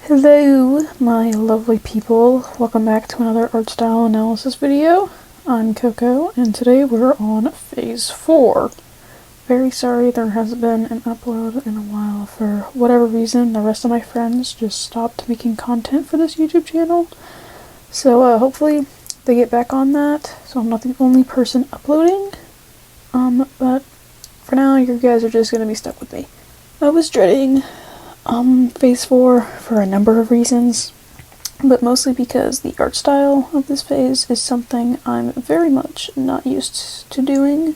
Hello, my lovely people. Welcome back to another art style analysis video. I'm Coco, and today we're on Phase 4. Very sorry there hasn't been an upload in a while. For whatever reason, the rest of my friends just stopped making content for this YouTube channel. So hopefully they get back on that, so I'm not the only person uploading. But for now, you guys are just gonna be stuck with me. I was dreading Phase 4 for a number of reasons, but mostly because the art style of this phase is something I'm very much not used to doing.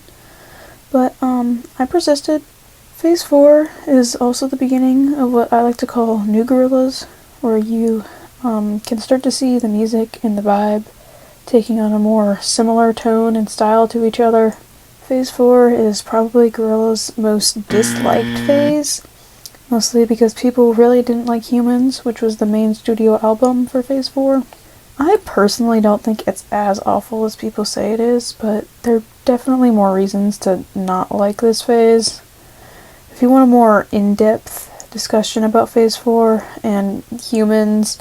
But I persisted. Phase 4 is also the beginning of what I like to call new Gorillaz, where you can start to see the music and the vibe taking on a more similar tone and style to each other. Phase 4 is probably Gorillaz' most disliked phase, mostly because people really didn't like Humanz, which was the main studio album for Phase 4. I personally don't think it's as awful as people say it is, but there are definitely more reasons to not like this phase. If you want a more in-depth discussion about Phase 4 and Humanz,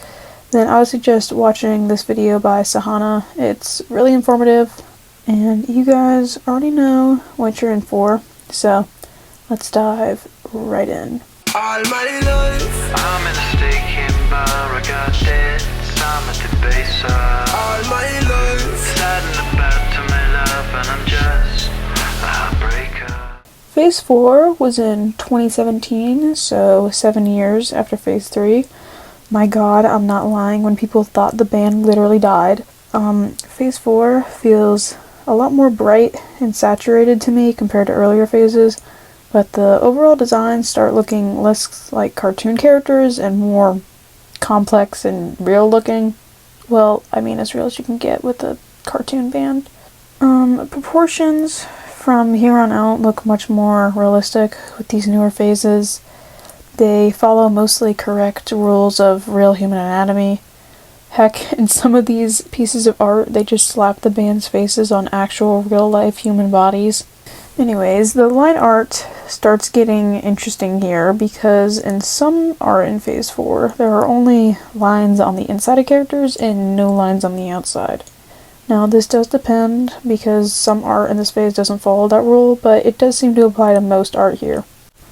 then I would suggest watching this video by Sahana. It's really informative, and you guys already know what you're in for, so let's dive right in. All my life I'm in a stinking bar, I got debts, I'm at the base of all my life, starting about to my love, and I'm just a heartbreaker. Phase 4 was in 2017, so 7 years after Phase 3. My god, I'm not lying when people thought the band literally died. Phase 4 feels a lot more bright and saturated to me compared to earlier phases, but the overall designs start looking less like cartoon characters and more complex and real looking. Well, I mean, as real as you can get with a cartoon band. Proportions from here on out look much more realistic with these newer phases. They follow mostly correct rules of real human anatomy. Heck, in some of these pieces of art, they just slap the band's faces on actual real-life human bodies. Anyways, the line art starts getting interesting here because in some art in Phase 4, there are only lines on the inside of characters and no lines on the outside. Now, this does depend because some art in this phase doesn't follow that rule, but it does seem to apply to most art here.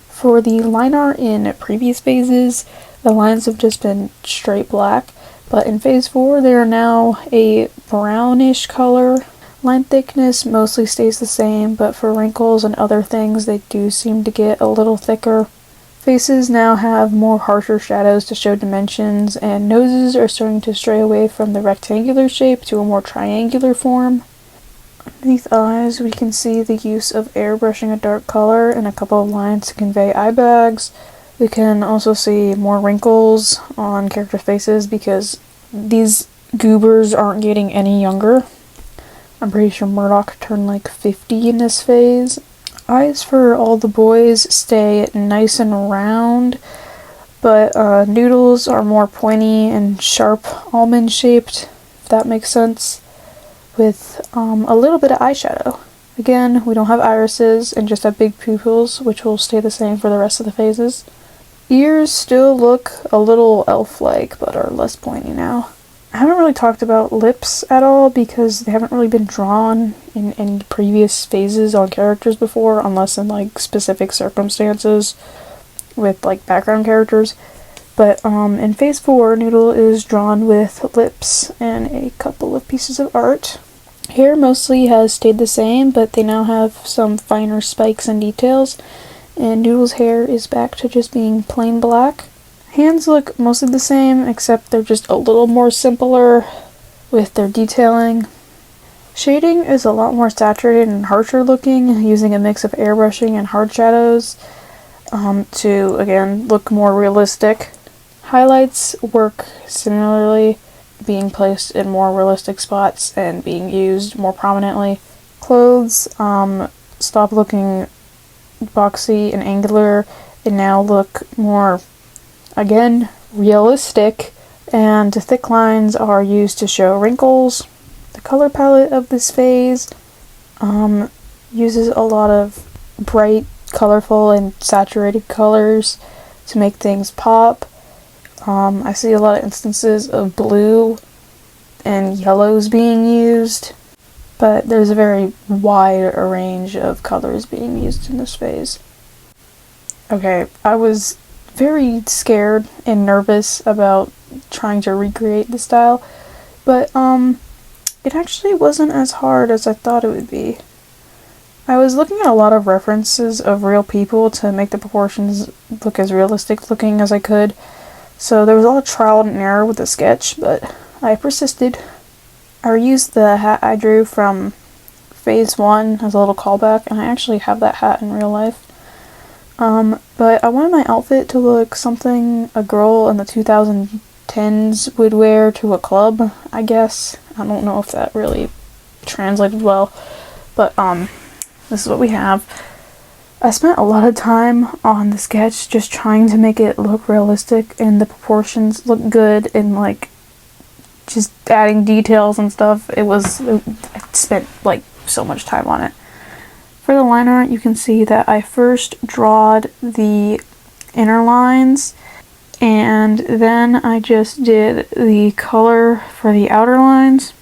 For the line art in previous phases, the lines have just been straight black, but in Phase 4, they are now a brownish color. Line thickness mostly stays the same, but for wrinkles and other things, they do seem to get a little thicker. Faces now have more harsher shadows to show dimensions, and noses are starting to stray away from the rectangular shape to a more triangular form. Underneath eyes, we can see the use of airbrushing a dark color and a couple of lines to convey eye bags. We can also see more wrinkles on character faces because these goobers aren't getting any younger. I'm pretty sure Murdoch turned like 50 in this phase. Eyes for all the boys stay nice and round, but Noodles are more pointy and sharp almond shaped, if that makes sense, with a little bit of eyeshadow. Again, we don't have irises and just have big pupils, which will stay the same for the rest of the phases. Ears still look a little elf-like, but are less pointy now. I haven't really talked about lips at all because they haven't really been drawn in any previous phases on characters before, unless in like specific circumstances with like background characters. But in Phase 4, Noodle is drawn with lips and a couple of pieces of art. Hair mostly has stayed the same, but they now have some finer spikes and details, and Noodle's hair is back to just being plain black. Hands look mostly the same, except they're just a little more simpler with their detailing. Shading is a lot more saturated and harsher looking, using a mix of airbrushing and hard shadows to, again, look more realistic. Highlights work similarly, being placed in more realistic spots and being used more prominently. Clothes stop looking boxy and angular and now look more, again, realistic, and thick lines are used to show wrinkles. The color palette of this phase uses a lot of bright, colorful, and saturated colors to make things pop. I see a lot of instances of blue and yellows being used, but there's a very wide range of colors being used in this phase. Okay, I was very scared and nervous about trying to recreate the style, but it actually wasn't as hard as I thought it would be. I was looking at a lot of references of real people to make the proportions look as realistic looking as I could, so there was a lot of trial and error with the sketch, but I persisted. I reused the hat I drew from phase 1 as a little callback, and I actually have that hat in real life. But I wanted my outfit to look something a girl in the 2010s would wear to a club, I guess. I don't know if that really translated well, but this is what we have. I spent a lot of time on the sketch just trying to make it look realistic and the proportions look good, and like just adding details and stuff. I spent like so much time on it. For the line art, you can see that I first drawed the inner lines, and then I just did the color for the outer lines.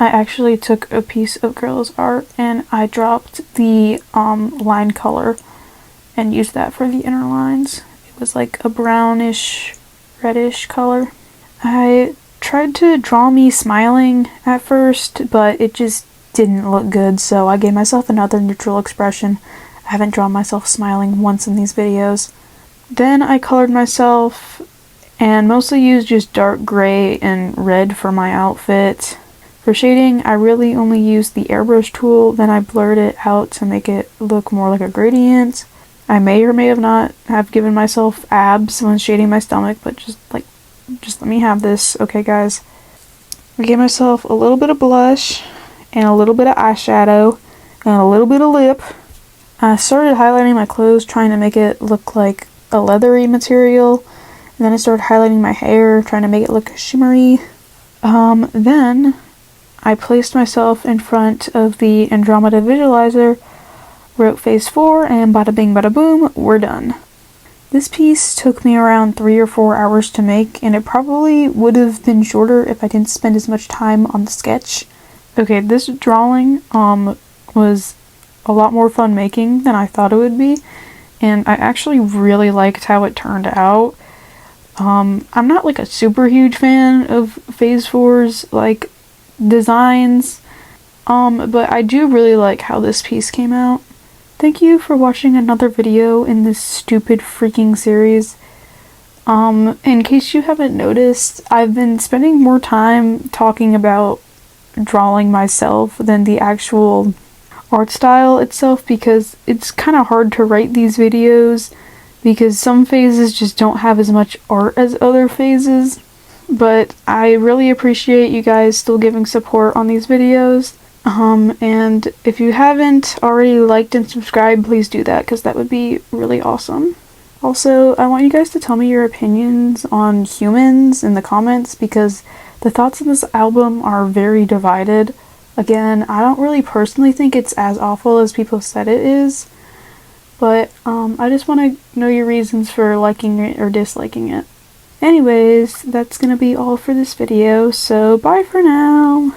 I actually took a piece of Gorillaz art and I dropped the line color and used that for the inner lines. It was like a brownish, reddish color. I tried to draw me smiling at first, but it just didn't look good, so I gave myself another neutral expression. I haven't drawn myself smiling once in these videos. Then I colored myself and mostly used just dark gray and red for my outfit. For shading, I really only used the airbrush tool, then I blurred it out to make it look more like a gradient. I may or may have not have given myself abs when shading my stomach, but just let me have this, okay guys? I gave myself a little bit of blush and a little bit of eyeshadow and a little bit of lip. I started highlighting my clothes, trying to make it look like a leathery material, and then I started highlighting my hair, trying to make it look shimmery. Then I placed myself in front of the Andromeda visualizer, wrote phase 4, and bada bing bada boom, we're done. This piece took me around 3 or 4 hours to make, and it probably would have been shorter if I didn't spend as much time on the sketch. Okay, this drawing was a lot more fun making than I thought it would be, and I actually really liked how it turned out. I'm not like a super huge fan of phase 4's like designs, but I do really like how this piece came out. Thank you for watching another video in this stupid freaking series. In case you haven't noticed, I've been spending more time talking about drawing myself than the actual art style itself, because it's kind of hard to write these videos because some phases just don't have as much art as other phases. But I really appreciate you guys still giving support on these videos. And if you haven't already liked and subscribed, please do that, because that would be really awesome. Also, I want you guys to tell me your opinions on Humanz in the comments, because the thoughts on this album are very divided. Again, I don't really personally think it's as awful as people said it is, but I just want to know your reasons for liking it or disliking it. Anyways, that's gonna be all for this video, so bye for now!